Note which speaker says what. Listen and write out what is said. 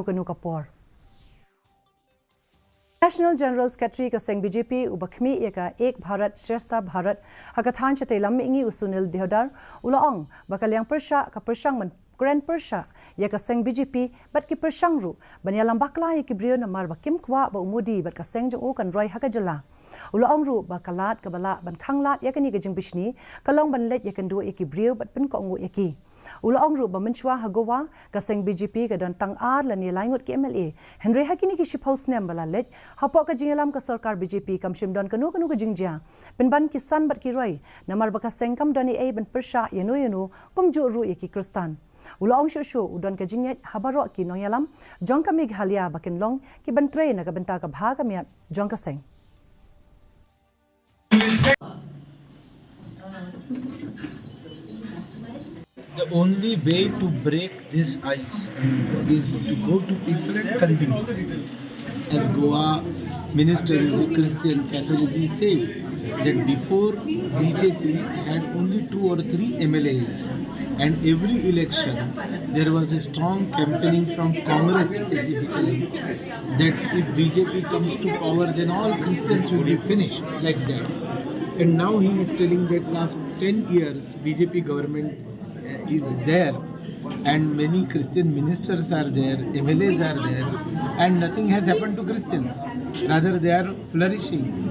Speaker 1: Kanu Kapor. National General Secretary ka Seng BJP ubakhmi eka Ek Bharat Shreshtha Bharat hakathan chate lammingi Sunil Deodhar Liang baka Liang Pyrshah ka Pyrshang man Kren Pyrshah ya ka Seng BJP bat ki Pyrshang ru banyalam bakla ya ki brio na mar bakim kwa ba umudi bat ka Seng jong kan roi hakajala Liang ru bakalat ka bala ban khanglat ya kani ka jing bishni kalong ban let ya kan du ya ki brio bat pin ko ngu ya ki Liang ru ba menchwa hagowa ka Seng BJP ka dan tang ar la ni laingot ki MLA Henry hakini ki shiphaus nem bala let hapo ka jingalam ka sarkar BJP kam shimdon kanu kanu ka jingjia bin ban ki san bat ki roi namar baka Seng kam doni e ban Pyrshah yanu kum ju ru ya ki Kristan Liang shu udon ka jinget habaro ki nonyalam jong ka mig halia bakin long ki ban train na ka benta ka bha ka miat jong ka Seng
Speaker 2: The only way to break this ice is to go to people and convince them. As Goa minister is a Christian Catholic, he said that before BJP had only 2 or 3 MLAs, and every election there was a strong campaigning from Congress specifically that if BJP comes to power then all Christians will be finished like that. And now he is telling that last 10 years BJP government is there and many Christian ministers are there, MLAs are there, and nothing has happened to Christians. Rather they are flourishing.